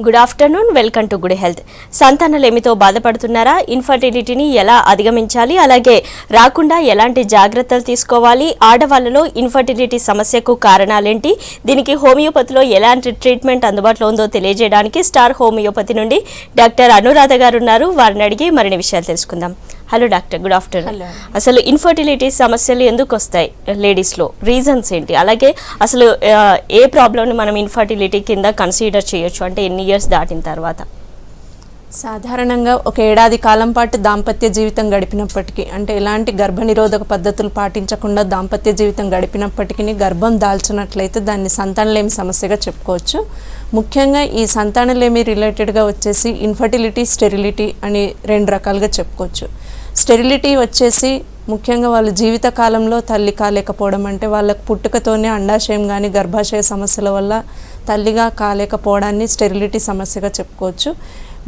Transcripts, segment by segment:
Good afternoon, welcome to good health. సంతానలేమితో బాధపడుతున్నారా? ఇన్ఫర్టిలిటీని ఎలా అధిగమించాలి, అలాగే రాకుండా ఎలాంటి జాగ్రత్తలు తీసుకోవాలి, ఆడవాళ్ళలో ఇన్ఫర్టిలిటీ సమస్యకు కారణాలేంటి, దీనికి హోమియోపతిలో ఎలాంటి ట్రీట్మెంట్ అందుబాటులో ఉందో తెలియజేయడానికి స్టార్ హోమియోపతి నుండి డాక్టర్ అనురాధ గారు ఉన్నారు. వారిని అడిగి మరిన్ని విషయాలు తెలుసుకుందాం. Hello doctor, good afternoon. అసలు ఇన్ఫర్టిలిటీ సమస్యలు ఎందుకు వస్తాయి లేడీస్లో, రీజన్స్ ఏంటి, అలాగే అసలు ఏ ప్రాబ్లమ్ని మనం ఇన్ఫర్టిలిటీ కింద కన్సిడర్ చేయొచ్చు, అంటే ఎన్ని ఇయర్స్ దాటిన తర్వాత? సాధారణంగా ఒక ఏడాది కాలం పాటు దాంపత్య జీవితం గడిపినప్పటికీ, అంటే ఎలాంటి గర్భనిరోధక పద్ధతులు పాటించకుండా దాంపత్య జీవితం గడిపినప్పటికీ గర్భం దాల్చినట్లయితే దాన్ని సంతానలేమి సమస్యగా చెప్పుకోవచ్చు. ముఖ్యంగా ఈ సంతానలేమి రిలేటెడ్గా వచ్చేసి ఇన్ఫర్టిలిటీ, స్టెరిలిటీ అని రెండు రకాలుగా చెప్పుకోవచ్చు. స్టెరిలిటీ వచ్చేసి ముఖ్యంగా వాళ్ళ జీవిత కాలంలో తల్లి కాలేకపోవడం, అంటే వాళ్ళకు పుట్టుకతోనే అండాశయం కానీ గర్భాశయ సమస్యల వల్ల తల్లిగా కాలేకపోవడాన్ని స్టెరిలిటీ సమస్యగా చెప్పుకోవచ్చు.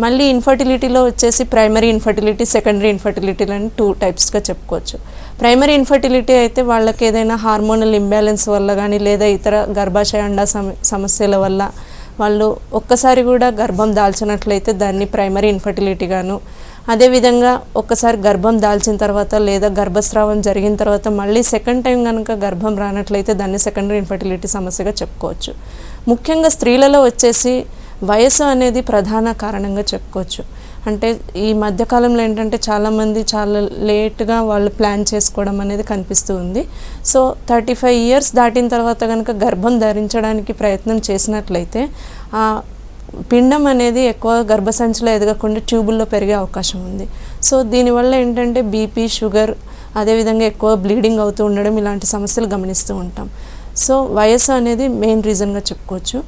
మళ్ళీ ఇన్ఫర్టిలిటీలో వచ్చేసి ప్రైమరీ ఇన్ఫర్టిలిటీ, సెకండరీ ఇన్ఫర్టిలిటీ అని 2 టైప్స్గా చెప్పుకోవచ్చు. ప్రైమరీ ఇన్ఫర్టిలిటీ అయితే వాళ్ళకి ఏదైనా హార్మోనల్ ఇంబ్యాలెన్స్ వల్ల కానీ లేదా ఇతర గర్భాశయ అండా సమస్యల వల్ల వాళ్ళు ఒక్కసారి కూడా గర్భం దాల్చినట్లయితే దాన్ని ప్రైమరీ ఇన్ఫర్టిలిటీ గాను, అదేవిధంగా ఒక్కసారి గర్భం దాల్చిన తర్వాత లేదా గర్భస్రావం జరిగిన తర్వాత మళ్ళీ సెకండ్ టైం కనుక గర్భం రానట్లయితే దాన్ని సెకండరీ ఇన్ఫర్టిలిటీ సమస్యగా చెప్పుకోవచ్చు. ముఖ్యంగా స్త్రీలలో వచ్చేసి వయసు అనేది ప్రధాన కారణంగా చెప్పుకోవచ్చు. అంటే ఈ మధ్యకాలంలో ఏంటంటే చాలామంది చాలా లేట్గా వాళ్ళు ప్లాన్ చేసుకోవడం అనేది కనిపిస్తూ ఉంది. సో 35 ఇయర్స్ దాటిన తర్వాత కనుక గర్భం ధరించడానికి ప్రయత్నం చేసినట్లయితే ఆ పిండం అనేది ఎక్కువ గర్భసంచిలో ఎదగకుండా ట్యూబుల్లో పెరిగే అవకాశం ఉంది. సో దీనివల్ల ఏంటంటే బీపీ, షుగర్, అదేవిధంగా ఎక్కువ బ్లీడింగ్ అవుతూ ఉండడం, ఇలాంటి సమస్యలు గమనిస్తూ ఉంటాం. సో వయసు అనేది మెయిన్ రీజన్గా చెప్పుకోవచ్చు.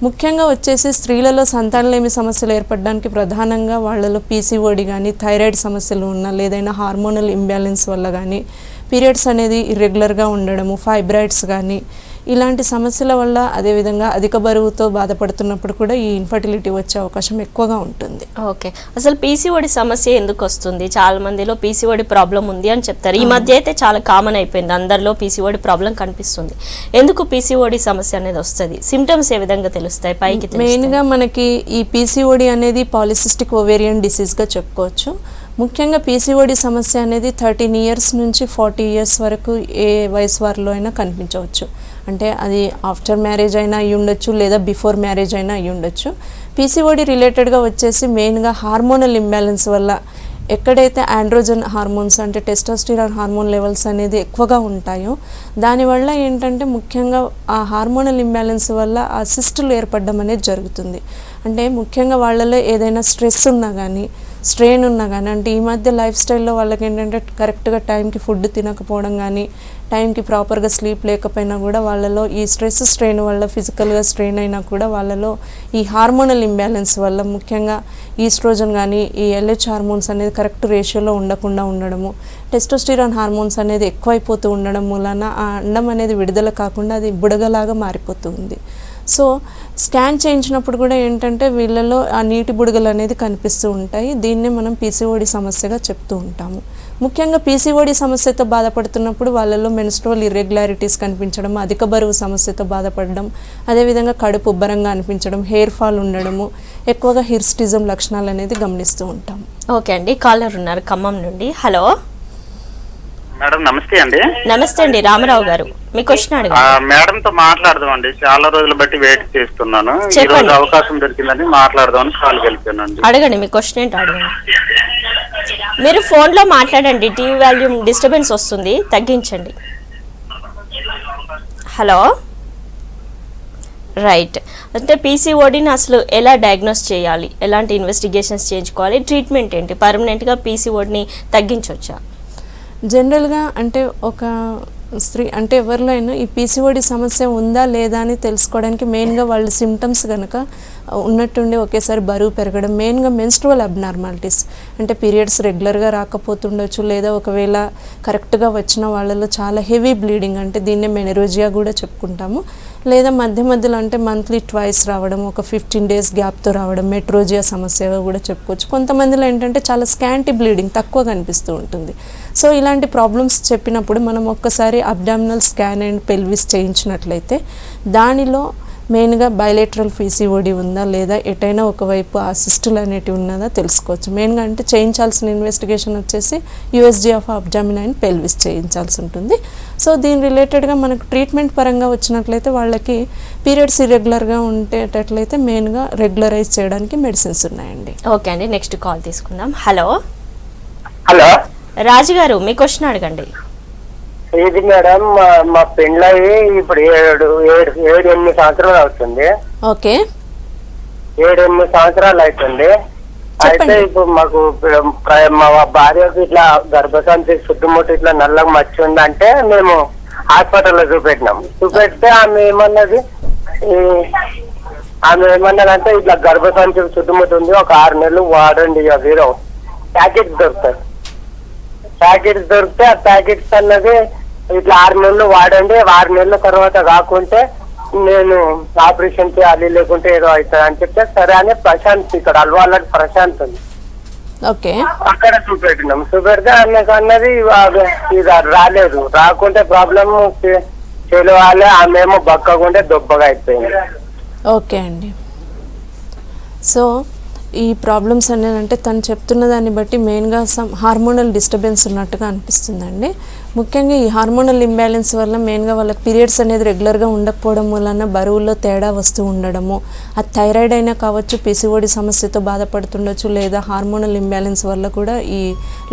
ముఖ్యంగా వచ్చేసి స్త్రీలలో సంతానలేమి సమస్యలు ఏర్పడడానికి ప్రధానంగా వాళ్ళలో పీసీఓడి కానీ, థైరాయిడ్ సమస్యలు ఉన్న, లేదైనా హార్మోనల్ ఇంబ్యాలెన్స్ వల్ల కానీ, పీరియడ్స్ అనేది ఇర్రెగ్యులర్గా ఉండడము, ఫైబ్రాయిడ్స్ కానీ, ఇలాంటి సమస్యల వల్ల, అదేవిధంగా అధిక బరువుతో బాధపడుతున్నప్పుడు కూడా ఈ ఇన్ఫర్టిలిటీ వచ్చే అవకాశం ఎక్కువగా ఉంటుంది. ఓకే, అసలు పీసీఓడి సమస్య ఎందుకు వస్తుంది? చాలా మందిలో పీసీఓడి ప్రాబ్లం ఉంది అని చెప్తారు. ఈ మధ్య అయితే చాలా కామన్ అయిపోయింది, అందరిలో పీసీఓడి ప్రాబ్లం కనిపిస్తుంది. ఎందుకు పీసీఓడి సమస్య అనేది వస్తుంది? సిమ్టమ్స్ ఏ విధంగా తెలుస్తాయి పైకి? మెయిన్గా మనకి ఈ పీసీఓడి అనేది పాలిసిస్టిక్ ఓవేరియన్ డిసీజ్గా చెప్పుకోవచ్చు. ముఖ్యంగా పీసీఓడి సమస్య అనేది 13 ఇయర్స్ నుంచి 40 ఇయర్స్ వరకు ఏ వయసు వారిలో అయినా కనిపించవచ్చు. అంటే అది ఆఫ్టర్ మ్యారేజ్ అయినా అయ్యి ఉండొచ్చు, లేదా బిఫోర్ మ్యారేజ్ అయినా అయ్యి ఉండొచ్చు. పీసీఓడి రిలేటెడ్గా వచ్చేసి మెయిన్గా హార్మోనల్ ఇంబ్యాలెన్స్ వల్ల ఎక్కడైతే ఆండ్రోజన్ హార్మోన్స్ అంటే టెస్టోస్టిరాన్ హార్మోన్ లెవెల్స్ అనేది ఎక్కువగా ఉంటాయో దానివల్ల ఏంటంటే ముఖ్యంగా ఆ హార్మోనల్ ఇంబ్యాలెన్స్ వల్ల ఆ సిస్టులు ఏర్పడడం అనేది జరుగుతుంది. అంటే ముఖ్యంగా వాళ్ళలో ఏదైనా స్ట్రెస్ ఉన్నా కానీ, స్ట్రెయిన్ ఉన్నా కానీ, అంటే ఈ మధ్య లైఫ్ స్టైల్లో వాళ్ళకి ఏంటంటే కరెక్ట్గా టైంకి ఫుడ్ తినకపోవడం కానీ, టైంకి ప్రాపర్గా స్లీప్ లేకపోయినా కూడా వాళ్ళలో ఈ స్ట్రెస్, స్ట్రెయిన్ వల్ల ఫిజికల్గా స్ట్రెయిన్ అయినా కూడా వాళ్ళలో ఈ హార్మోనల్ ఇంబ్యాలెన్స్ వల్ల ముఖ్యంగా ఈస్ట్రోజన్ కానీ, ఈ LH హార్మోన్స్ అనేది కరెక్ట్ రేషియోలో ఉండకుండా ఉండడము, టెస్టోస్టిరాన్ హార్మోన్స్ అనేది ఎక్కువైపోతూ ఉండడం మూలన ఆ అండం అనేది విడుదల కాకుండా అది బుడగలాగా మారిపోతూ ఉంది. సో స్కాన్ చేయించినప్పుడు కూడా ఏంటంటే వీళ్ళలో ఆ నీటి బుడగలు అనేది కనిపిస్తూ ఉంటాయి. దీన్నే మనం పీసీఓడి సమస్యగా చెప్తూ ఉంటాము. ముఖ్యంగా పీసీఓడి సమస్యతో బాధపడుతున్నప్పుడు వాళ్ళలో మెన్స్ట్రువల్ ఇర్రెగ్యులారిటీస్ కనిపించడం, అధిక బరువు సమస్యతో బాధపడడం, అదేవిధంగా కడుపు ఉబ్బరంగా అనిపించడం, హెయిర్ ఫాల్ ఉండడము, ఎక్కువగా హిర్స్టిజం లక్షణాలు అనేది గమనిస్తూ ఉంటాం. ఓకే అండి, కాలర్ ఉన్నారు ఖమ్మం నుండి. హలో మేడం, నమస్తే అండి. నమస్తే అండి, రామారావు గారు, మీ క్వశ్చన్ అడగండి. మేడం తో మాట్లాడదాం అండి, చాలా రోజులు బట్టి వెయిట్ చేస్తున్నాను. ఈ రోజు అవకాశం దొరికిందని మాట్లాడదామని కాల్ కలిపానండి. అడగండి, మీ క్వశ్చన్ ఏంటి అడగండి. మీరు ఫోన్ లో మాట్లాడండి, టీవీ వాల్యూమ్ డిస్టర్బెన్స్ వస్తుంది, తగ్గించండి. Hello, right. అంటే పీసీఓడిని అసలు ఎలా డయాగ్నోస్ చేయాలి, ఎలాంటి ఇన్వెస్టిగేషన్స్ చేయించుకోవాలి, ట్రీట్మెంట్ ఏంటి, పర్మనెంట్గా పీసీఓడిని తగ్గించవచ్చా? జనరల్గా అంటే ఒక స్త్రీ అంటే ఎవరిలో అయినా ఈ పీసీఓడి సమస్య ఉందా లేదా అని తెలుసుకోవడానికి మెయిన్గా వాళ్ళ సిమ్టమ్స్ కనుక ఉన్నట్టుండి ఒకేసారి బరువు పెరగడం, మెయిన్గా మెన్స్ట్రువల్ అబ్నార్మాలిటీస్ అంటే పీరియడ్స్ రెగ్యులర్గా రాకపోతుండొచ్చు, లేదా ఒకవేళ కరెక్ట్గా వచ్చిన వాళ్ళలో చాలా హెవీ బ్లీడింగ్, అంటే దీన్నే మెనరోజియా కూడా చెప్పుకుంటాము, లేదా మధ్య మధ్యలో అంటే మంత్లీ ట్వైస్ రావడం, ఒక 15 డేస్ గ్యాప్తో రావడం, మెట్రోజియా సమస్యగా కూడా చెప్పుకోవచ్చు. కొంతమందిలో ఏంటంటే చాలా స్కాంటీ బ్లీడింగ్ తక్కువ కనిపిస్తూ ఉంటుంది. సో ఇలాంటి ప్రాబ్లమ్స్ చెప్పినప్పుడు మనం ఒక్కసారి అబ్డామినల్ స్కాన్ అండ్ పెల్విస్ చేయించినట్లయితే దానిలో మెయిన్గా బయలేటరల్ పీసీఓడి ఉందా లేదా ఎటైనా ఒకవైపు ఆ సిస్టులు అనేటివి ఉన్నదా తెలుసుకోవచ్చు. మెయిన్గా అంటే చేయించాల్సిన ఇన్వెస్టిగేషన్ వచ్చేసి USG of abdomen and pelvis చేయించాల్సి ఉంటుంది. సో దీని రిలేటెడ్గా మనకు ట్రీట్మెంట్ పరంగా వచ్చినట్లయితే వాళ్ళకి పీరియడ్స్ ఇర్రెగ్యులర్గా ఉండేటట్లయితే మెయిన్గా రెగ్యులరైజ్ చేయడానికి మెడిసిన్స్ ఉన్నాయండి. ఓకే అండి, నెక్స్ట్ కాల్ తీసుకుందాం. హలో హలో రాజు గారు, మీ క్వశ్చన్ అడగండి. ఇది మేడం మా పెళ్ళయి ఇప్పుడు 7-8 సంవత్సరాలు అవుతుంది. ఓకే, 7-8 సంవత్సరాలు అవుతుంది. అయితే ఇప్పుడు మాకు మా భార్యకు ఇట్లా గర్భసంచి చుట్టుముట్టు ఇట్లా నల్లగా మచ్చి ఉందంటే మేము హాస్పిటల్లో చూపెడితే ఆమె ఏమన్నదంటే ఇట్లా గర్భసంచి చుట్టుముట్టు ఉంది, ఒక 6 నెలలు వాడండి అవి ప్యాకెట్స్ దొరుకుతాయి. ప్యాకెట్స్ దొరికితే ఆ ప్యాకెట్స్ అన్నది ఇట్లా 6 నెలలు వాడండి, 6 నెలల తర్వాత కాకుంటే నేను ఆపరేషన్ చేయాలి లేకుంటే ఏదో అవుతుంది అని చెప్తే సరే అని ప్రశాంత్ ఇక్కడ అల్వాళ్ళకి ప్రశాంత్ ఉంది. ఓకే, అక్కడ చూపెడితే అన్నది ఇది రాలేదు. రాకుంటే ప్రాబ్లమ్ చెలవాలి, ఆమెమో బక్కకుంటే దొబ్బగా అయిపోయింది. ఓకే అండి. సో ఈ ప్రాబ్లమ్స్ అనేది తను చెప్తున్న దాన్ని బట్టి మెయిన్గా సమ్ హార్మోనల్ డిస్టర్బెన్స్ ఉన్నట్టుగా అనిపిస్తుందండి. ముఖ్యంగా ఈ హార్మోనల్ ఇంబ్యాలెన్స్ వల్ల మెయిన్గా వాళ్ళకి పీరియడ్స్ అనేది రెగ్యులర్గా ఉండకపోవడం వలన బరువుల్లో తేడా వస్తూ ఉండడము, అది థైరాయిడ్ అయినా కావచ్చు, పీసీఓడి సమస్యతో బాధపడుతుండొచ్చు, లేదా హార్మోనల్ ఇంబ్యాలెన్స్ వల్ల కూడా ఈ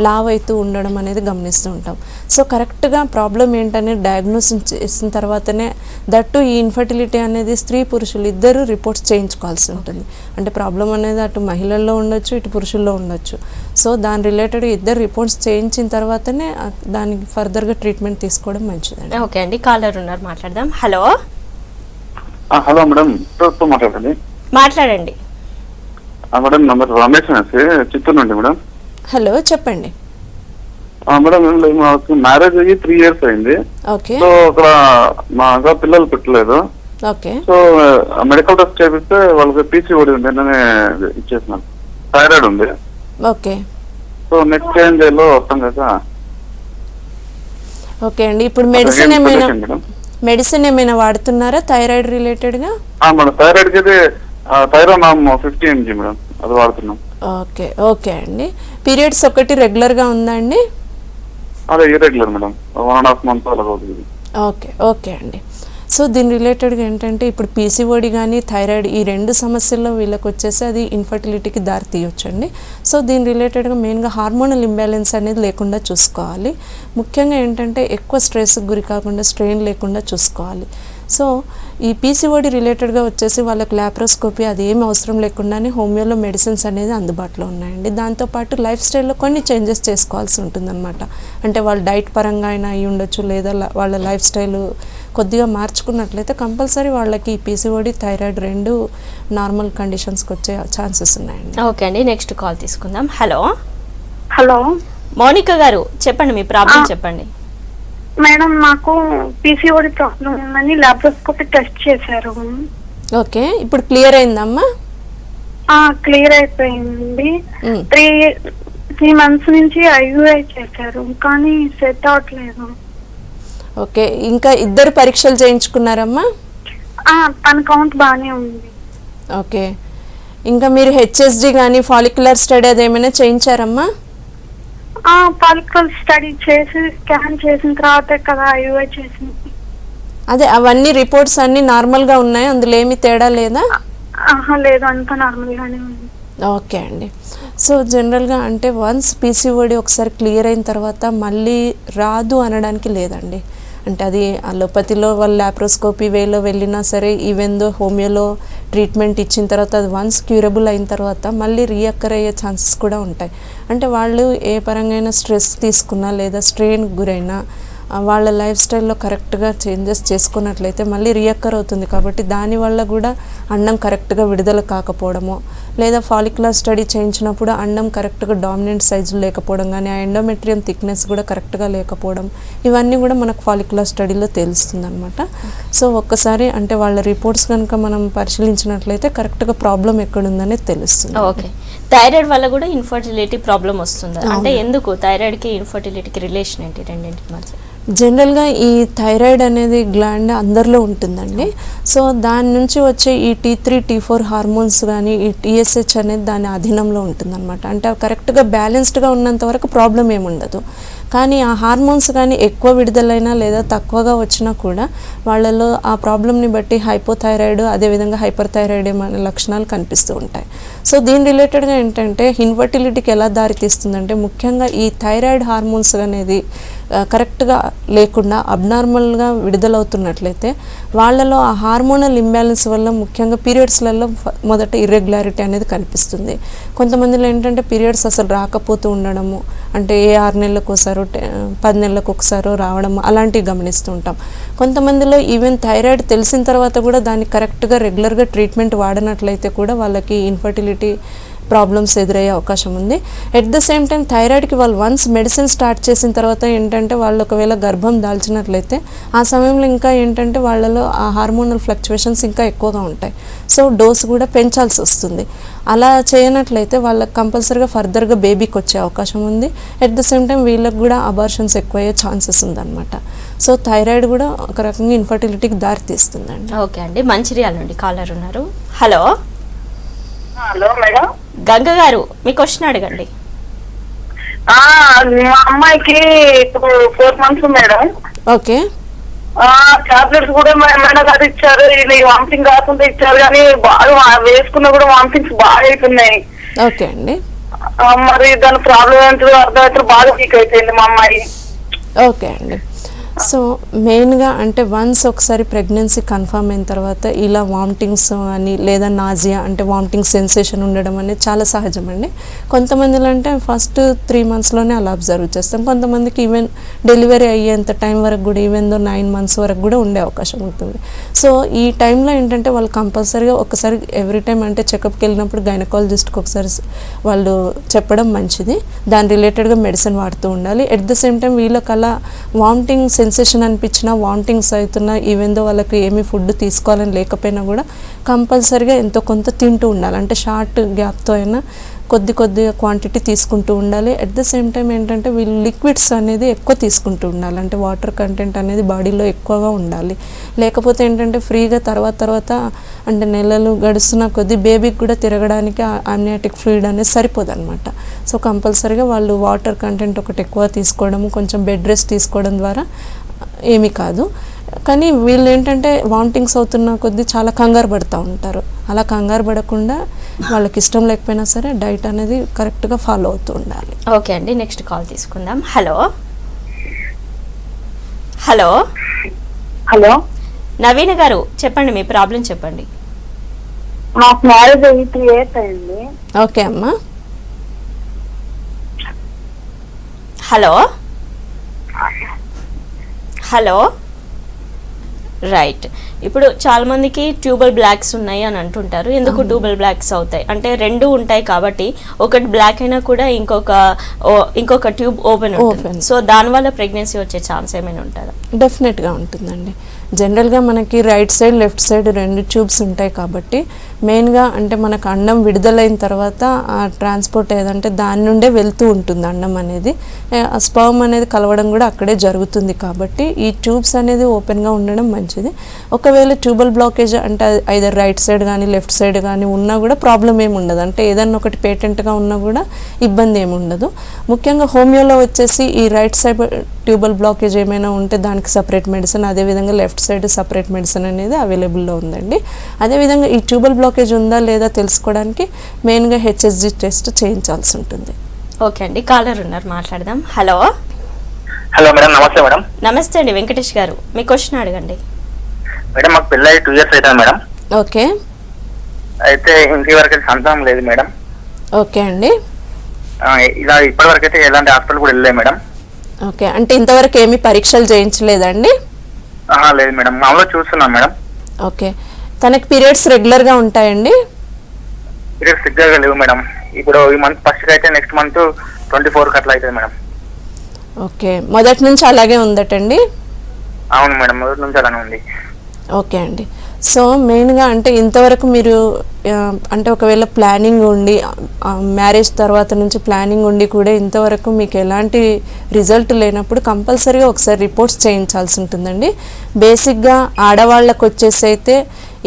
లావ్ అవుతూ ఉండడం అనేది గమనిస్తూ ఉంటాం. సో కరెక్ట్గా ప్రాబ్లం ఏంటనేది డయాగ్నోసిస్ చేసిన తర్వాతనే దట్టు ఈ ఇన్ఫర్టిలిటీ అనేది స్త్రీ పురుషులు ఇద్దరు రిపోర్ట్స్ చేయించుకోవాల్సి ఉంటుంది. అంటే ప్రాబ్లం అనేది అటు మహిళల్లో ఉండొచ్చు, ఇటు పురుషుల్లో ఉండొచ్చు. సో దాని రిలేటెడ్ ఇద్దరు రిపోర్ట్స్ చేయించిన తర్వాతనే దానికి ఫర్దర్గా ట్రీట్మెంట్ తీసుకోవడం మంచిదండి. ఓకే అండి, కాలర్ ఉన్నారు, మాట్లాడదాం. హలో హలో మేడం, మాట్లాడండి. మాట్లాడండి మేడం, నా పేరు రమేష్ అనేసి చిత్తూరు నుండి మేడం. హలో, చెప్పండి. మేడం, మాకు మ్యారేజ్ అయ్యి 3 years అయింది. ఓకే, సో అక్కడ మా అక్క పిల్లలు పెట్టలేదు. ఓకే, సో మెడికల్ టెస్ట్ చేపిస్తే వాళ్ళకి పీసీఓడి ఉంది, నేనే ఇచ్చేసినాను. థైరాయిడ్ ఉంది. ఓకే, సో నెక్స్ట్ ఏం చేయాలో వస్తాం కదా. ఓకే అండి. ఇప్పుడు మెడిసిన్ ఏమైనా వాడుతున్నారా థైరాయిడ్ రిలేటెడ్గా? మేడం, థైరాయిడ్ కి అయితే థైరోనామ్ 50 mg మేడం, అది వాడుతున్నాం. ఓకే, ఓకే అండి. పీరియడ్స్ ఒకటి రెగ్యులర్గా ఉందా అండి? అదే ఇర్రెగ్యులర్ మేడం, 1.5 months అలాగ అవుతుంది. ఓకే, ఓకే అండి. సో దీని రిలేటెడ్గా ఏంటంటే ఇప్పుడు పీసీఓడి కానీ థైరాయిడ్ ఈ 2 సమస్యల్లో వీళ్ళకి వచ్చేసి అది ఇన్ఫర్టిలిటీకి దారి తీయొచ్చండి. సో దీని రిలేటెడ్గా మెయిన్గా హార్మోనల్ ఇంబ్యాలెన్స్ అనేది లేకుండా చూసుకోవాలి. ముఖ్యంగా ఏంటంటే ఎక్కువ స్ట్రెస్కి గురి కాకుండా స్ట్రెయిన్ లేకుండా చూసుకోవాలి. సో ఈ పీసీఓడి రిలేటెడ్గా వచ్చేసి వాళ్ళకి ల్యాప్రోస్కోపీ అది ఏమి అవసరం లేకుండానే హోమియోలో మెడిసిన్స్ అనేది అందుబాటులో ఉన్నాయండి. దాంతోపాటు లైఫ్ స్టైల్లో కొన్ని చేంజెస్ చేసుకోవాల్సి ఉంటుందన్నమాట. అంటే వాళ్ళ డైట్ పరంగా అయినా అయి ఉండొచ్చు, లేదా వాళ్ళ లైఫ్ స్టైల్ కొద్దిగా మార్చుకున్నట్లయితే కంపల్సరీ వాళ్ళకి పీసీఓడి థైరాయిడ్ 2 నార్మల్ కండిషన్స్కి వచ్చే ఛాన్సెస్ ఉన్నాయండి. ఓకే అండి, నెక్స్ట్ కాల్ తీసుకుందాం. హలో హలో మౌనిక గారు, చెప్పండి, మీ ప్రాబ్లం చెప్పండి. మేడం, నాకు పీసీఓడి ప్రాబ్లం ఉందని లాప్రోస్కోపీ టెస్ట్ చేశారు. ఓకే, ఇప్పుడు క్లియర్ అయిందమ్మా? క్లియర్ అయిపోయింది. 3 months నుంచి ఐయుఐ చేశారు, కానీ సెట్ అవట్లేదు. ఓకే, ఇంకా 2 పరీక్షలు చేయించుకున్నారమ్మా? తన కౌంట్ బాగానే ఉంది. ఓకే, ఇంకా మీరు హెచ్ఎస్జి కానీ ఫాలిక్యులర్ స్టడీ అదేమైనా చేయించారమ్మా? ఫాలిక్యులర్ స్టడీ చేసి స్కాన్ చేసిన తర్వాత కదా ఐయుఐ చేసింది. అదే అవన్నీ రిపోర్ట్స్ అన్ని నార్మల్గా ఉన్నాయి, అందులో ఏమి తేడా లేదా? లేదు, అంతా నార్మల్గానే ఉంది. ఓకే అండి. సో జనరల్గా అంటే వన్స్ పీసీఓడి ఒకసారి క్లియర్ అయిన తర్వాత మళ్ళీ రాదు అనడానికి లేదండి. అంటే అది అలోపతిలో వాళ్ళు ల్యాప్రోస్కోపీ వేలో వెళ్ళినా సరే, ఈవెన్ దో హోమియోలో ట్రీట్మెంట్ ఇచ్చిన తర్వాత అది వన్స్ క్యూరబుల్ అయిన తర్వాత మళ్ళీ రీఅక్కర్ అయ్యే ఛాన్సెస్ కూడా ఉంటాయి. అంటే వాళ్ళు ఏ పరంగా స్ట్రెస్ తీసుకున్నా లేదా స్ట్రెయిన్కి గురైనా వాళ్ళ లైఫ్ స్టైల్లో కరెక్ట్గా చేంజెస్ చేసుకున్నట్లయితే మళ్ళీ రీఅక్కర్ అవుతుంది. కాబట్టి దానివల్ల కూడా అండం కరెక్ట్గా విడుదల కాకపోవడము, లేదా ఫాలిక్యులర్ స్టడీ చేయించినప్పుడు అండం కరెక్ట్గా డామినెంట్ సైజు లేకపోవడం కానీ, ఆ ఎండోమెట్రియం థిక్నెస్ కూడా కరెక్ట్గా లేకపోవడం, ఇవన్నీ కూడా మనకు ఫాలిక్యులర్ స్టడీలో తెలుస్తుంది అనమాట. సో ఒక్కసారి అంటే వాళ్ళ రిపోర్ట్స్ కనుక మనం పరిశీలించినట్లయితే కరెక్ట్గా ప్రాబ్లం ఎక్కడుందనేది తెలుస్తుంది. ఓకే, థైరాయిడ్ వల్ల కూడా ఇన్ఫర్టిలిటీ ప్రాబ్లం వస్తుంది అంటే ఎందుకు? థైరాయిడ్కి ఇన్ఫర్టిలిటీకి రిలేషన్ ఏంటి రెండింటి మధ్య? జనరల్గా ఈ థైరాయిడ్ అనేది గ్లాండ్ అందరిలో ఉంటుందండి. సో దాని నుంచి వచ్చే ఈ T3 T4 హార్మోన్స్ కానీ ఈ TSH అనేది దాని అధీనంలో ఉంటుందన్నమాట. అంటే అవి కరెక్ట్గా బ్యాలెన్స్డ్గా ఉన్నంత వరకు ప్రాబ్లం ఏమి ఉండదు. కానీ ఆ హార్మోన్స్ కానీ ఎక్కువ విడుదలైనా లేదా తక్కువగా వచ్చినా కూడా వాళ్ళలో ఆ ప్రాబ్లమ్ని బట్టి హైపోథైరాయిడ్ అదేవిధంగా హైపర్ థైరాయిడ్ అనే లక్షణాలు కనిపిస్తూ ఉంటాయి. సో దీని రిలేటెడ్గా ఏంటంటే ఇన్ఫర్టిలిటీకి ఎలా దారితీస్తుందంటే ముఖ్యంగా ఈ థైరాయిడ్ హార్మోన్స్ అనేది కరెక్ట్గా లేకుండా అబ్నార్మల్గా విడుదలవుతున్నట్లయితే వాళ్ళలో ఆ హార్మోనల్ ఇంబ్యాలెన్స్ వల్ల ముఖ్యంగా పీరియడ్స్లలో మొదట ఇర్రెగ్యులారిటీ అనేది కనిపిస్తుంది. కొంతమందిలో ఏంటంటే పీరియడ్స్ అసలు రాకపోతూ ఉండడము, అంటే ఏ 6 నెలలకు ఒకసారో 10 నెలలకు ఒకసారో రావడం అలాంటివి గమనిస్తూ ఉంటాం. కొంతమందిలో ఈవెన్ థైరాయిడ్ తెలిసిన తర్వాత కూడా దాన్ని కరెక్ట్గా రెగ్యులర్గా ట్రీట్మెంట్ వాడినట్లయితే కూడా వాళ్ళకి ఇన్ఫర్టిలిటీ ప్రాబ్లమ్స్ ఎదురయ్యే అవకాశం ఉంది. ఎట్ ద సేమ్ టైం థైరాయిడ్కి వాళ్ళు వన్స్ మెడిసిన్ స్టార్ట్ చేసిన తర్వాత ఏంటంటే వాళ్ళు ఒకవేళ గర్భం దాల్చినట్లయితే ఆ సమయంలో ఇంకా ఏంటంటే వాళ్ళలో ఆ హార్మోనల్ ఫ్లక్చువేషన్స్ ఇంకా ఎక్కువగా ఉంటాయి. సో డోస్ కూడా పెంచాల్సి వస్తుంది. అలా చేయనట్లయితే వాళ్ళకి కంపల్సరీగా ఫర్దర్గా బేబీకి వచ్చే అవకాశం ఉంది. ఎట్ ద సేమ్ టైం వీళ్ళకి కూడా అబార్షన్స్ ఎక్కువయ్యే ఛాన్సెస్ ఉందన్నమాట. సో థైరాయిడ్ కూడా ఒక రకంగా ఇన్ఫర్టిలిటీకి దారితీస్తుందండి. ఓకే అండి, మంచిర్యాల నుండి కాలర్ ఉన్నారు. హలో హలో మేడం, గంగ గారు మీ క్వశ్చన్ అడగండి. మా అమ్మాయికి ఇప్పుడు 4 months మేడం. ఓకే, టాబ్లెట్స్ కూడా మేడం గారు ఇచ్చారు, ఇది వామిటింగ్ కాకుండా ఇచ్చారు, కానీ బాగా వేసుకున్నా కూడా వామిటింగ్స్ బాగా అవుతున్నాయి. ఓకే అండి, మరి దాని ప్రాబ్లం ఏంటో అర్థం బాగా వీక్ అయిపోయింది మా అమ్మాయి. ఓకే అండి. సో మెయిన్గా అంటే వన్స్ ఒకసారి ప్రెగ్నెన్సీ కన్ఫర్మ్ అయిన తర్వాత ఇలా వామిటింగ్స్ అని లేదా నాజియా అంటే వామిటింగ్ సెన్సేషన్ ఉండడం అనేది చాలా సహజం అండి. కొంతమందిలో అంటే ఫస్ట్ 3 monthsలోనే అలా అబ్జర్వ్ చేస్తాం. కొంతమందికి ఈవెన్ డెలివరీ అయ్యేంత టైం వరకు కూడా ఈవెన్ 9 months వరకు కూడా ఉండే అవకాశం ఉంటుంది. సో ఈ టైంలో ఏంటంటే వాళ్ళు కంపల్సరీగా ఒకసారి ఎవ్రీ టైం అంటే చెకప్కి వెళ్ళినప్పుడు గైనకాలజిస్ట్కి ఒకసారి వాళ్ళు చెప్పడం మంచిది. దాని రిలేటెడ్గా మెడిసిన్ వాడుతూ ఉండాలి. ఎట్ ద సేమ్ టైం వీళ్ళకి అలా వామిటింగ్ సెన్సేషన్ అనిపించినా వామిటింగ్స్ అవుతున్నా ఈవెన్ దో వాళ్ళకి ఏమీ ఫుడ్ తీసుకోవాలని లేకపోయినా కూడా కంపల్సరీగా ఎంతో కొంత తింటూ ఉండాలి. అంటే షార్ట్ గ్యాప్తో అయినా కొద్దిగా క్వాంటిటీ తీసుకుంటూ ఉండాలి. అట్ ద సేమ్ టైం ఏంటంటే వీళ్ళు లిక్విడ్స్ అనేది ఎక్కువ తీసుకుంటూ ఉండాలి. అంటే వాటర్ కంటెంట్ అనేది బాడీలో ఎక్కువగా ఉండాలి. లేకపోతే ఏంటంటే ఫ్రీగా తర్వాత అంటే నెలలు గడుస్తున్న కొద్దీ బేబీకి కూడా తిరగడానికి అమ్నియాటిక్ ఫ్లూయిడ్ అనేది సరిపోదు అనమాట. సో కంపల్సరీగా వాళ్ళు వాటర్ కంటెంట్ ఒకటి ఎక్కువ తీసుకోవడము, కొంచెం బెడ్ రెస్ట్ తీసుకోవడం ద్వారా ఏమీ కాదు. కానీ వీళ్ళు ఏంటంటే వామిటింగ్స్ అవుతున్న కొద్దీ చాలా కంగారు పడుతూ ఉంటారు. అలా కంగారు పడకుండా వాళ్ళకి ఇష్టం లేకపోయినా సరే డైట్ అనేది కరెక్ట్గా ఫాలో అవుతూ ఉండాలి. ఓకే అండి, నెక్స్ట్ కాల్ తీసుకుందాం. హలో హలో హలో, నవీన గారు చెప్పండి, మీ ప్రాబ్లం చెప్పండి. నాకు మ్యారేజ్ అయ్యి 3 years అయింది. ఓకే అమ్మా. Hello hello right. ఇప్పుడు చాలా మందికి ట్యూబల్ బ్లాక్స్ ఉన్నాయి అని అంటుంటారు. ఎందుకు ట్యూబల్ బ్లాక్స్ అవుతాయి అంటే 2 ఉంటాయి కాబట్టి ఒకటి బ్లాక్ అయినా కూడా ఇంకొక ట్యూబ్ ఓపెన్ ఉంటుంది. సో దానివల్ల ప్రెగ్నెన్సీ వచ్చే ఛాన్స్ ఏమైనా ఉంటుందా? డెఫినెట్గా ఉంటుందండి. జనరల్గా మనకి right side left side 2 tubes ఉంటాయి కాబట్టి మెయిన్గా అంటే మనకు అండం విడుదలైన తర్వాత ఆ ట్రాన్స్పోర్ట్ ఏదంటే దాని నుండే వెళ్తూ ఉంటుంది అండం అనేది. స్పర్మ్ అనేది కలవడం కూడా అక్కడే జరుగుతుంది కాబట్టి ఈ ట్యూబ్స్ అనేది ఓపెన్గా ఉండడం మంచిది. ఒకవేళ ట్యూబల్ బ్లాకేజ్ అంటే ఐదర్ రైట్ సైడ్ కానీ లెఫ్ట్ సైడ్ కానీ ఉన్నా కూడా ప్రాబ్లం ఏమి ఉండదు. అంటే ఏదన్నా ఒకటి పేటెంట్గా ఉన్నా కూడా ఇబ్బంది ఏమి ఉండదు. ముఖ్యంగా హోమియోలో వచ్చేసి ఈ రైట్ సైడ్ ట్యూబల్ బ్లాకేజ్ ఏమైనా ఉంటే దానికి సపరేట్ మెడిసిన్, అదేవిధంగా లెఫ్ట్ సైడ్ సపరేట్ మెడిసిన్ అనేది అవైలబుల్లో ఉందండి. అదేవిధంగా ఈ ట్యూబల్ బ్లాకేజ్ ఉందా లేదా తెలుసుకోవడానికి మెయిన్గా HSG టెస్ట్ చేయించాల్సి ఉంటుంది. ఓకే అండి, కాలర్ ఉన్నారు, మాట్లాడదాం. హలో హలో మేడం, నమస్తే మేడం. నమస్తే అండి, వెంకటేష్ గారు మీ క్వశ్చన్ అడగండి. మేడం మాకు పెళ్ళి 2 years అవుతుంది మేడం. ఓకే, అయితే ఇంతవరకు సంతానం లేదు మేడం. ఓకే అండి. ఇలా ఇప్పటివరకు అయితే ఎలాంటి హాస్పిటల్ కూడా వెళ్ళలేదు మేడం. ఓకే, అంటే ఇంతవరకు ఏమీ పరీక్షలు చేయించలేదండి? లేదు మేడం, మామూలుగా చూస్తున్నాం మేడం. ఓకే, తనకి పీరియడ్స్ రెగ్యులర్గా ఉంటాయండి? పీరియడ్స్ రెగ్యులర్గా లేవు మేడం. ఇప్పుడు ఈ మంత్ ఫస్ట్ అయితే నెక్స్ట్ మంత్ 24కి అట్లా అవుతుంది మేడం. ఓకే, మొదటి నుంచి అలాగే ఉందటండి? అవును మేడం, మొదటి నుంచి అలానే ఉంది. ఓకే అండి. సో మెయిన్గా అంటే ఇంతవరకు మీరు అంటే ఒకవేళ ప్లానింగ్ ఉండి మ్యారేజ్ తర్వాత నుంచి ప్లానింగ్ ఉండి కూడా ఇంతవరకు మీకు ఎలాంటి రిజల్ట్ లేనప్పుడు కంపల్సరీగా ఒకసారి రిపోర్ట్స్ చేయించాల్సి ఉంటుందండి. బేసిక్గా ఆడవాళ్ళకు వచ్చేసి అయితే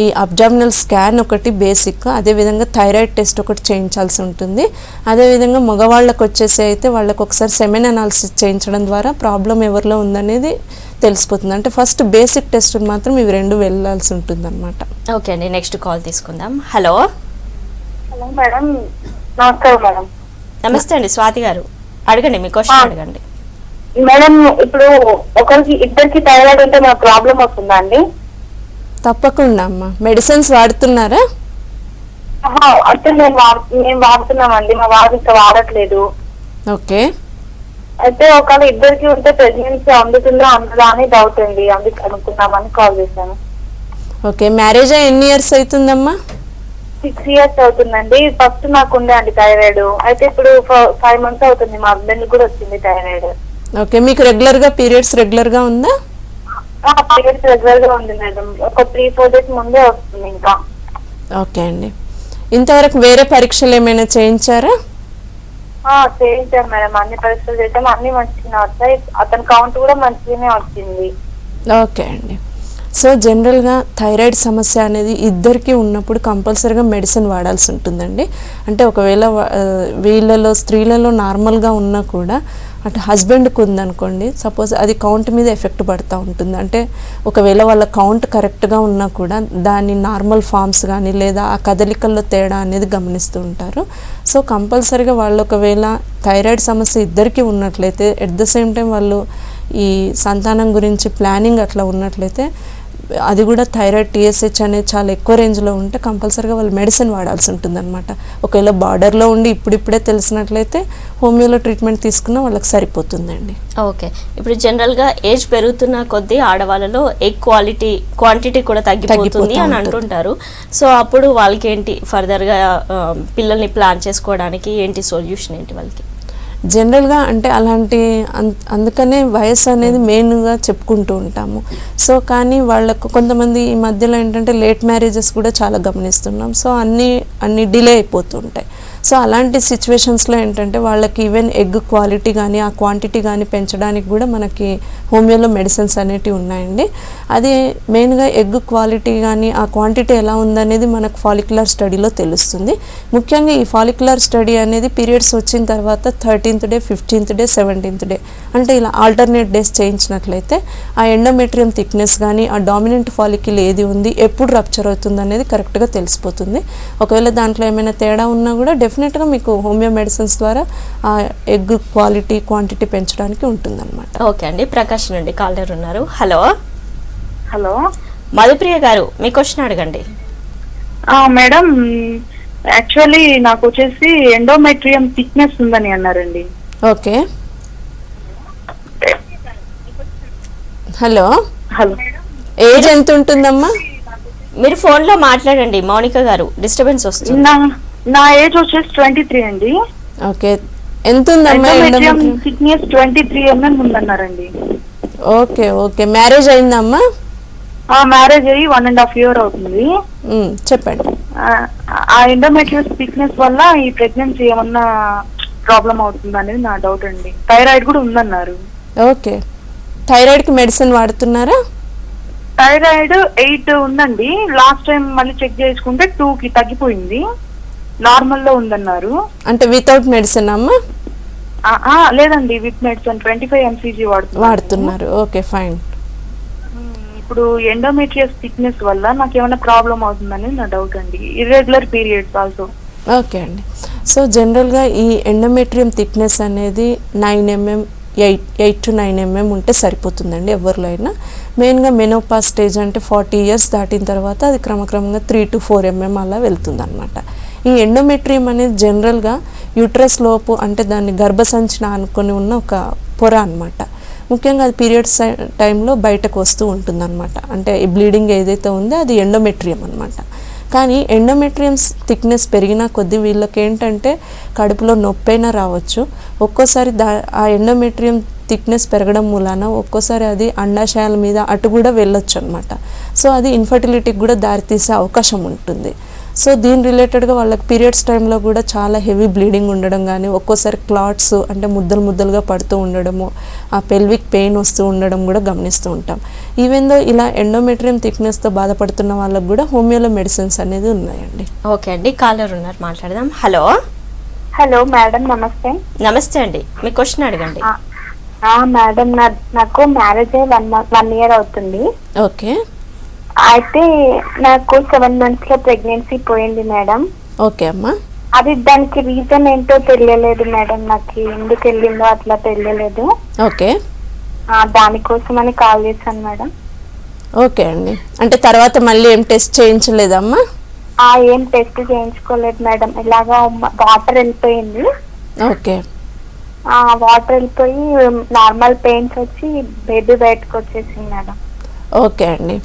ఈ అబ్డామినల్ స్కాన్ ఒకటి బేసిక్, అదేవిధంగా థైరాయిడ్ టెస్ట్ ఒకటి చేయించాల్సి ఉంటుంది. అదేవిధంగా మగవాళ్ళకు వచ్చేసి అయితే వాళ్ళకు ఒకసారి సెమెన్ అనాలిసిస్ చేయించడం ద్వారా ప్రాబ్లం ఎవరిలో ఉందనేది తెలిసిపోతుంది. అంటే ఫస్ట్ బేసిక్ టెస్ట్ మాత్రం ఇవి రెండు వెళ్ళాల్సి ఉంటుంది అనమాట. ఓకే అండి, నెక్స్ట్ కాల్ తీసుకుందాం. హలో హలో మేడం, నమస్కారం మేడం. నమస్తే అండి, స్వాతి గారు అడగండి, మీ క్వశ్చన్ అడగండి. మేడం ఇప్పుడు ఇద్దరికి థైరాయిడ్ ఉంటే మన ప్రాబ్లం వస్తుందా అండి? తప్పకుండా అమ్మ. మెడిసిన్స్ వాడుతున్నారా? అంటే మేము వాడుతున్నామండి, మా వారు ఇంకా వాడట్లేదు. ఓకే. అయితే ఒకవేళ ఇద్దరికి ఉంటే ప్రెగ్నెన్సీ అందుతుందా అందదా అని డౌట్ అండి, అందుకు అనుకున్నామని కాల్ చేశాను. ఓకే. మ్యారేజ్ అయ్యి ఎన్ని ఇయర్స్ అవుతుందమ్మా? 6 years అవుతుందండి. ఫస్ట్ నాకు ఉండే అండి థైరాయిడ్, అయితే ఇప్పుడు 5 months అవుతుంది, మా హస్బెండ్ కూడా వచ్చింది థైరాయిడ్. ఓకే. మీకు రెగ్యులర్గా పీరియడ్స్ రెగ్యులర్గా ఉందా? పీరియడ్స్ రెగ్యులర్ గా ఉంది మేడం, ఒక 3-4 days ముందే వస్తుంది ఇంకా. ఓకే అండి. ఇంతవరకు వేరే పరీక్షలు ఏమైనా చేయించారా? చేయించాం మేడం, అన్ని పరీక్షలు చేసాం, అన్ని మంచిగానే వచ్చాయి. అతని కౌంట్ కూడా మంచిగానే వచ్చింది. ఓకే అండి. సో జనరల్గా థైరాయిడ్ సమస్య అనేది ఇద్దరికి ఉన్నప్పుడు కంపల్సరీగా మెడిసిన్ వాడాల్సి ఉంటుందండి. అంటే ఒకవేళ వీళ్ళలో స్త్రీలలో నార్మల్గా ఉన్నా కూడా అటు హస్బెండ్కి ఉందనుకోండి, సపోజ్ అది కౌంట్ మీద ఎఫెక్ట్ పడుతూ ఉంటుంది. అంటే ఒకవేళ వాళ్ళ కౌంట్ కరెక్ట్గా ఉన్నా కూడా దాని నార్మల్ ఫామ్స్ కానీ లేదా ఆ కదలికల్లో తేడా అనేది గమనిస్తూ ఉంటారు. సో కంపల్సరీగా వాళ్ళు ఒకవేళ థైరాయిడ్ సమస్య ఇద్దరికి ఉన్నట్లయితే ఎట్ ద సేమ్ టైం వాళ్ళు ఈ సంతానం గురించి ప్లానింగ్ అట్లా ఉన్నట్లయితే అది కూడా థైరాయిడ్ TSH అనేది చాలా ఎక్కువ రేంజ్లో ఉంటే కంపల్సరీగా వాళ్ళు మెడిసిన్ వాడాల్సి ఉంటుంది అనమాట. ఒకవేళ బార్డర్లో ఉండి ఇప్పుడిప్పుడే తెలిసినట్లయితే హోమియోలో ట్రీట్మెంట్ తీసుకున్న వాళ్ళకి సరిపోతుందండి. ఓకే. ఇప్పుడు జనరల్గా ఏజ్ పెరుగుతున్న కొద్దీ ఆడవాళ్ళలో ఎగ్ క్వాంటిటీ కూడా తగ్గిపోతుంది అని అంటుంటారు. సో అప్పుడు వాళ్ళకి ఏంటి ఫర్దర్గా పిల్లల్ని ప్లాన్ చేసుకోవడానికి ఏంటి సొల్యూషన్ ఏంటి వాళ్ళకి? జనరల్గా అంటే అలాంటి అందుకనే వయసు అనేది మెయిన్గా చెప్పుకుంటూ ఉంటాము. సో కానీ వాళ్ళకు కొంతమంది ఈ మధ్యలో ఏంటంటే లేట్ మ్యారేజెస్ కూడా చాలా గమనిస్తున్నాం. సో అన్నీ డిలే అయిపోతుంటాయి. సో అలాంటి సిచ్యువేషన్స్లో ఏంటంటే వాళ్ళకి ఈవెన్ ఎగ్ క్వాలిటీ కానీ ఆ క్వాంటిటీ కానీ పెంచడానికి కూడా మనకి హోమియోలో మెడిసిన్స్ అనేటివి ఉన్నాయండి. అది మెయిన్గా ఎగ్ క్వాలిటీ కానీ ఆ క్వాంటిటీ ఎలా ఉందనేది మనకు ఫాలిక్యులర్ స్టడీలో తెలుస్తుంది. ముఖ్యంగా ఈ ఫాలిక్యులర్ స్టడీ అనేది పీరియడ్స్ వచ్చిన తర్వాత 13th day, 15th day, 17th day అంటే ఇలా ఆల్టర్నేట్ డేస్ చేయించినట్లయితే ఆ ఎండోమెట్రియం థిక్నెస్ కానీ ఆ డామినెంట్ ఫాలిక్యుల్ ఏది ఉంది, ఎప్పుడు రప్చర్ అవుతుంది అనేది కరెక్ట్గా తెలిసిపోతుంది. ఒకవేళ దాంట్లో ఏమైనా తేడా ఉన్నా కూడా డెఫినెట్గా మీకు హోమియో మెడిసిన్స్ ద్వారా ఆ ఎగ్ క్వాంటిటీ పెంచడానికి ఉంటుందన్నమాట. ఓకే అండి, ప్రకాష్ నుండి కాలర్ ఉన్నారు. హలో హలో మధుప్రియ గారు, మీ క్వశ్చన్ అడగండి. మేడం, యాక్చువల్లీ నాకు వచ్చేసి ఎండోమెట్రియం థిక్నెస్ ఉందని అన్నారండి. ఓకే. హలో హలో, ఏజ్ ఎంత ఉంటుందమ్మా? మీరు ఫోన్లో మాట్లాడండి మౌనిక గారు, డిస్టర్బెన్స్ వస్తుంది. నా ఏజ్ వచ్చేసి 23 అండి. ఓకే. ఎంత ఉందమ్మా? ఎండోమెట్రియం థిక్నెస్ 23 mm ఉందన్నారండి. ఓకే. ఓకే. మ్యారేజ్ అయిందమ్మా? మ్యారేజ్ అయ్యి 1.5 year అవుతుంది. చెప్పండి. ఆ ఎండోమెట్రియం థిక్నెస్ వల్ల ఈ ప్రెగ్నెన్సీ ఏమన్నా ప్రాబ్లం అవుతుందా అనేది నా డౌట్ అండి. థైరాయిడ్ కూడా ఉందన్నారు. ఓకే. థైరాయిడ్కి మెడిసిన్ వాడుతున్నారా? థైరాయిడ్ 8 ఉందండి. లాస్ట్ టైం మళ్ళీ చెక్ చేసుకుంటే 2కి తగ్గిపోయింది, నార్మల్ లో ఉందన్నారు. అంటే వితౌట్ మెడిసిన్ అమ్మా? లేదండి, విత్ మెడిసిన్ 25 mcg వాడుతున్నారు. Okay, fine. ఇప్పుడు ఎండోమెట్రియస్ థిక్నెస్ వల్ల నాకు ఏమైనా ప్రాబ్లం అవుతుందని నా డౌట్ అండి. Irregular periods also. ఓకే అండి. సో జనరల్గా ఈ ఎండోమెట్రియం థిక్నెస్ అనేది 9 mm 8 to 9 mm ఉంటే సరిపోతుందండి ఎవరిలో అయినా. మెయిన్గా మెనోపాస్ స్టేజ్ అంటే 40 years దాటిన తర్వాత అది క్రమక్రమంగా 3 to 4 mm అలా వెళ్తుంది అనమాట. ఈ ఎండోమెట్రియం అనేది జనరల్గా యూట్రస్ లోపు అంటే దాన్ని గర్భసంచిన అనుకొని ఉన్న ఒక పొర అనమాట. ముఖ్యంగా అది పీరియడ్స్ టైంలో బయటకు వస్తూ ఉంటుంది అనమాట. అంటే ఈ బ్లీడింగ్ ఏదైతే ఉందో అది ఎండోమెట్రియం అనమాట. కానీ ఎండోమెట్రియం థిక్నెస్ పెరిగిన కొద్దీ వీళ్ళకి ఏంటంటే కడుపులో నొప్పైనా రావచ్చు. ఒక్కోసారి ఆ ఎండోమెట్రియం థిక్నెస్ పెరగడం మూలాన ఒక్కోసారి అది అండాశయాల మీద అటు కూడా వెళ్ళొచ్చు అనమాట. సో అది ఇన్ఫర్టిలిటీకి కూడా దారితీసే అవకాశం ఉంటుంది. సో దీని రిలేటెడ్గా వాళ్ళకి పీరియడ్స్ టైంలో కూడా చాలా హెవీ బ్లీడింగ్ ఉండడం కానీ, ఒక్కోసారి క్లాట్స్ అంటే ముద్దలుగా పడుతూ ఉండడము, ఆ పెల్విక్ పెయిన్ వస్తూ ఉండడం కూడా గమనిస్తూ ఉంటాం. ఈవెన్ దో ఇలా ఎండోమెట్రియం థిక్నెస్తో బాధపడుతున్న వాళ్ళకు కూడా హోమియోలో మెడిసిన్స్ అనేది ఉన్నాయండి. ఓకే అండి, కాలర్ ఉన్నారు, మాట్లాడదాం. హలో హలో మేడం, నమస్తే. నమస్తే అండి, మీ క్వశ్చన్ అడగండి. మేడం, నాకు మ్యారేజ్ అయ్యి 1 year అవుతుంది. ఓకే అయితే నాకు 7 months లో ప్రెగ్నెన్సీ పోయింది మేడం. ఓకే అమ్మా. అది దానికి రీజన్ ఏంటో తెలియలేదు మేడం, నాకు ఎందుకు వెళ్ళిందో అట్లా తెలియలేదు. ఓకే దానికోసమని కాల్ చేశాను మేడం. ఓకే అండి, అంటే తర్వాత మళ్ళీ ఏం టెస్ట్ చేయించలేదమ్మా? ఏం టెస్ట్ చేయించుకోలేదు మేడం. ఇలాగా వాటర్ వెళ్ళిపోయింది. ఓకే వాటర్ వెళ్ళిపోయి నార్మల్ పెయిన్స్ వచ్చి బేబీ బయటకు వచ్చేసింది మేడం. ఓకే అండి.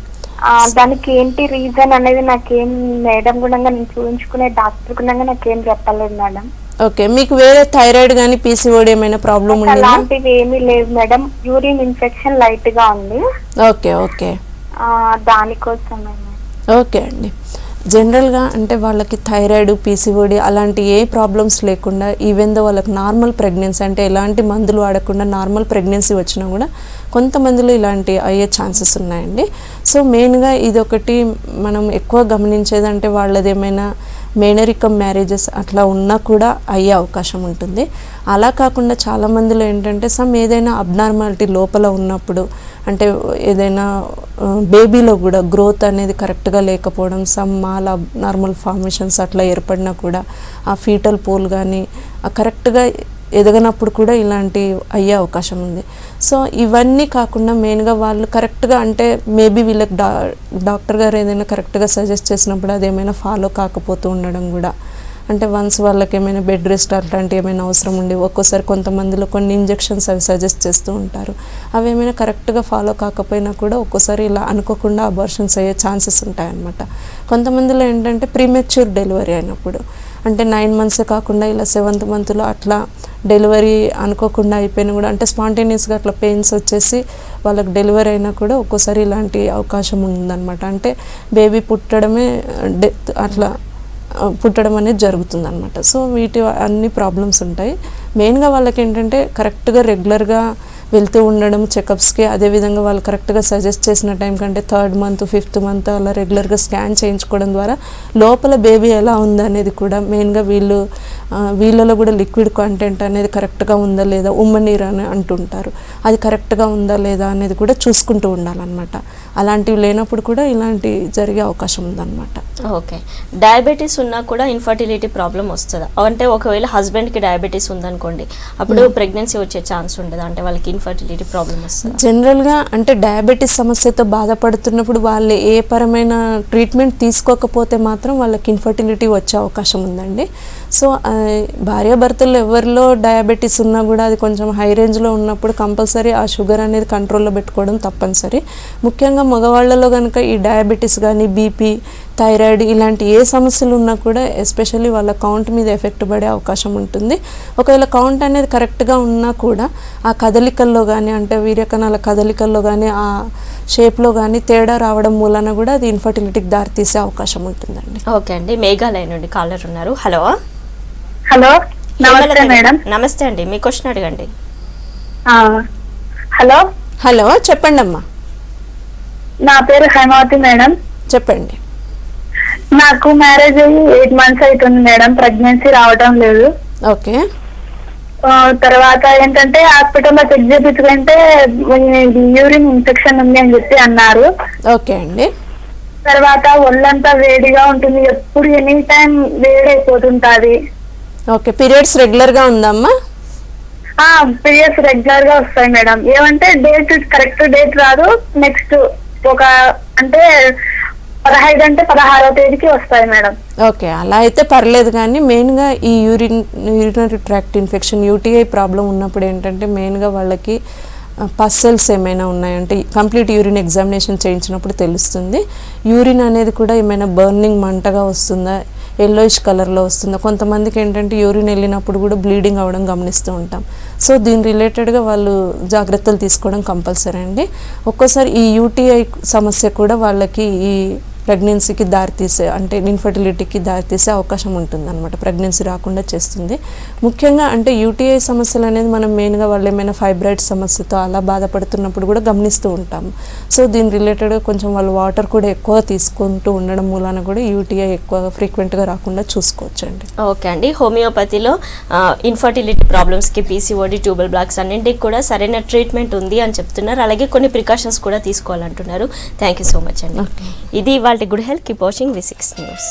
దానికి ఏంటి రీజన్ అనేది నాకేం మేడం కూడా నేను చూపించుకునే డాక్టర్ కూడా నాకేం చెప్పలేదు మేడం. ఓకే, మీకు వేరే థైరాయిడ్ కానీ పీసీఓడి ఏమైనా ప్రాబ్లం ఉందా? అలాంటివి ఏమీ లేదు మేడం. యూరిన్ ఇన్ఫెక్షన్ లైట్ గా ఉంది. ఓకే ఓకే దానికోసం. ఓకే అండి, జనరల్గా అంటే వాళ్ళకి థైరాయిడ్ పీసీఓడి అలాంటి ఏ ప్రాబ్లమ్స్ లేకుండా, ఈవెన్ దో వాళ్ళకి నార్మల్ ప్రెగ్నెన్సీ అంటే ఎలాంటి మందులు వాడకుండా నార్మల్ ప్రెగ్నెన్సీ వచ్చినా కూడా కొంతమందిలో ఇలాంటి అయ్యే ఛాన్సెస్ ఉన్నాయండి. సో మెయిన్గా ఇది ఒకటి మనం ఎక్కువ గమనించేది అంటే వాళ్ళది ఏమైనా మేనరికం మ్యారేజెస్ అట్లా ఉన్నా కూడా అయ్యే అవకాశం ఉంటుంది. అలా కాకుండా చాలామందిలో ఏంటంటే ఏదైనా అబ్నార్మాలిటీ లోపల ఉన్నప్పుడు, అంటే ఏదైనా బేబీలో కూడా గ్రోత్ అనేది కరెక్ట్గా లేకపోవడం, మాల్ అబ్నార్మల్ ఫార్మేషన్స్ అట్లా ఏర్పడినా కూడా ఆ ఫీటల్ పోల్ కానీ కరెక్ట్గా ఎదగనప్పుడు కూడా ఇలాంటి అయ్యే అవకాశం ఉంది. సో ఇవన్నీ కాకుండా మెయిన్గా వాళ్ళు కరెక్ట్గా అంటే మేబీ వీళ్ళకి డాక్టర్ గారు ఏదైనా కరెక్ట్గా సజెస్ట్ చేసినప్పుడు అది ఏమైనా ఫాలో కాకపోతూ ఉండడం కూడా, అంటే వన్స్ వాళ్ళకి ఏమైనా బెడ్ రెస్ట్ అట్లాంటివి ఏమైనా అవసరం ఉండి ఒక్కోసారి కొంతమందిలో కొన్ని ఇంజెక్షన్స్ అవి సజెస్ట్ చేస్తూ ఉంటారు, అవి ఏమైనా కరెక్ట్గా ఫాలో కాకపోయినా కూడా ఒక్కోసారి ఇలా అనుకోకుండా అబార్షన్స్ అయ్యే ఛాన్సెస్ ఉంటాయన్నమాట. కొంతమందిలో ఏంటంటే ప్రీమెచ్యూర్ డెలివరీ అయినప్పుడు, అంటే 9 months కాకుండా ఇలా 7th monthలో అట్లా డెలివరీ అనుకోకుండా అయిపోయినా కూడా, అంటే స్పాంటేనియస్గా అట్లా పెయిన్స్ వచ్చేసి వాళ్ళకి డెలివరీ అయినా కూడా ఒక్కోసారి ఇలాంటి అవకాశం ఉందన్నమాట. అంటే బేబీ పుట్టడమే డెత్ అట్లా పుట్టడం అనేది జరుగుతుంది అనమాట. సో వీటి అన్ని ప్రాబ్లమ్స్ ఉంటాయి. మెయిన్గా వాళ్ళకి ఏంటంటే కరెక్ట్గా రెగ్యులర్గా వెళ్తూ ఉండడం చెకప్స్కి, అదేవిధంగా వాళ్ళు కరెక్ట్గా సజెస్ట్ చేసిన టైం కంటే 3rd month 5th month అలా రెగ్యులర్గా స్కాన్ చేయించుకోవడం ద్వారా లోపల బేబీ ఎలా ఉందనేది కూడా, మెయిన్గా వీళ్ళలో కూడా లిక్విడ్ కంటెంట్ అనేది కరెక్ట్గా ఉందా లేదా, ఉమ్మనీరు అని అంటుంటారు, అది కరెక్ట్గా ఉందా లేదా అనేది కూడా చూసుకుంటూ ఉండాలన్నమాట. అలాంటివి లేనప్పుడు కూడా ఇలాంటి జరిగే అవకాశం ఉందన్నమాట. ఓకే, డయాబెటీస్ ఉన్నా కూడా ఇన్ఫర్టిలిటీ ప్రాబ్లం వస్తుందా? అంటే ఒకవేళ హస్బెండ్కి డయాబెటీస్ ఉందనుకోండి, అప్పుడు ప్రెగ్నెన్సీ వచ్చే ఛాన్స్ ఉండదా? అంటే వాళ్ళకి ఇన్ఫర్టిలిటీ ప్రాబ్లం వస్తుంది. జనరల్గా అంటే డయాబెటీస్ సమస్యతో బాధపడుతున్నప్పుడు వాళ్ళు ఏ పరమైన ట్రీట్మెంట్ తీసుకోకపోతే మాత్రం వాళ్ళకి ఇన్ఫర్టిలిటీ వచ్చే అవకాశం ఉందండి. సో భార్యాభర్తలు ఎవరిలో డయాబెటీస్ ఉన్నా కూడా అది కొంచెం హై రేంజ్లో ఉన్నప్పుడు కంపల్సరీ ఆ షుగర్ అనేది కంట్రోల్లో పెట్టుకోవడం తప్పనిసరి. ముఖ్యంగా మగవాళ్ళలో కనుక ఈ డయాబెటీస్ కానీ బీపీ థైరాయిడ్ ఇలాంటి ఏ సమస్యలు ఉన్నా కూడా ఎస్పెషల్లీ వాళ్ళ కౌంట్ మీద ఎఫెక్ట్ పడే అవకాశం ఉంటుంది. ఒకవేళ కౌంట్ అనేది కరెక్ట్గా ఉన్నా కూడా ఆ కదలికల్లో కానీ, అంటే వీర్యకణాల కదలికల్లో కానీ ఆ షేప్లో కానీ తేడా రావడం మూలన కూడా అది ఇన్ఫర్టిలిటీకి దారితీసే అవకాశం ఉంటుందండి. ఓకే అండి, మేఘాలయ నుండి కాలర్ ఉన్నారు. హలో హలో, నమస్తే మేడం. నమస్తే అండి, మీ క్వశ్చన్ అడగండి. హలో హలో చెప్పండి అమ్మా. నా పేరు హైమావతి మేడం. చెప్పండి. నాకు మ్యారేజ్ అయ్యి 8 months అవుతుంది మేడం, ప్రెగ్నెన్సీ రావడం లేదు. ఓకే. తర్వాత ఏంటంటే హాస్పిటల్లో చెక్ చేయించుకుంటే యూరిన్ ఇన్ఫెక్షన్ ఉంది అని చెప్పి అన్నారు. ఓకే అండి. తర్వాత ఒళ్ళంతా వేడిగా ఉంటుంది, ఎప్పుడు ఎనీ టైం వేడైపోతుంటది. ఓకే, పీరియడ్స్ రెగ్యులర్గా ఉందమ్మా? పీరియడ్స్ రెగ్యులర్ గా వస్తాయి మేడం. ఏమంటే డేట్ కరెక్ట్ డేట్ రాదు, నెక్స్ట్ ఒక అంటే 15 అంటే 16వ తేదీకి వస్తాయి మేడం. ఓకే, అలా అయితే పర్లేదు. కానీ మెయిన్గా ఈ urinary tract infection UTI problem ఉన్నప్పుడు ఏంటంటే మెయిన్గా వాళ్ళకి పస్ సెల్స్ ఏమైనా ఉన్నాయంటే కంప్లీట్ యూరిన్ ఎగ్జామినేషన్ చేయించినప్పుడు తెలుస్తుంది. యూరిన్ అనేది కూడా ఏమైనా బర్నింగ్ మంటగా వస్తుందా, ఎల్లోయిష్ కలర్లో వస్తుందా, కొంతమందికి ఏంటంటే యూరిన్ వెళ్ళినప్పుడు కూడా బ్లీడింగ్ అవ్వడం గమనిస్తూ ఉంటాం. సో దీని రిలేటెడ్గా వాళ్ళు జాగ్రత్తలు తీసుకోవడం కంపల్సరీ అండి. ఒక్కోసారి ఈ యూటీఐ సమస్య కూడా వాళ్ళకి ఈ ప్రెగ్నెన్సీకి దారితీసే అంటే ఇన్ఫర్టిలిటీకి దారితీసే అవకాశం ఉంటుంది అనమాట, ప్రెగ్నెన్సీ రాకుండా చేస్తుంది. ముఖ్యంగా అంటే యూటీఐ సమస్యలు అనేది మనం మెయిన్గా వాళ్ళు ఏమైనా ఫైబ్రాయిడ్ సమస్యతో అలా బాధపడుతున్నప్పుడు కూడా గమనిస్తూ ఉంటాము. సో దీని రిలేటెడ్గా కొంచెం వాళ్ళు వాటర్ కూడా ఎక్కువ తీసుకుంటూ ఉండడం మూలాన కూడా యూటీఐ ఎక్కువ ఫ్రీక్వెంట్గా రాకుండా చూసుకోవచ్చండి. ఓకే అండి, హోమియోపతిలో ఇన్ఫర్టిలిటీ ప్రాబ్లమ్స్కి పీసీఓడి ట్యూబల్ బ్లాక్స్ అన్నింటికి కూడా సరైన ట్రీట్మెంట్ ఉంది అని చెప్తున్నారు. అలాగే కొన్ని ప్రికాషన్స్ కూడా తీసుకోవాలంటున్నారు. థ్యాంక్ యూ సో మచ్ అండి. ఇది వాళ్ళ good health. Keep watching V6 news.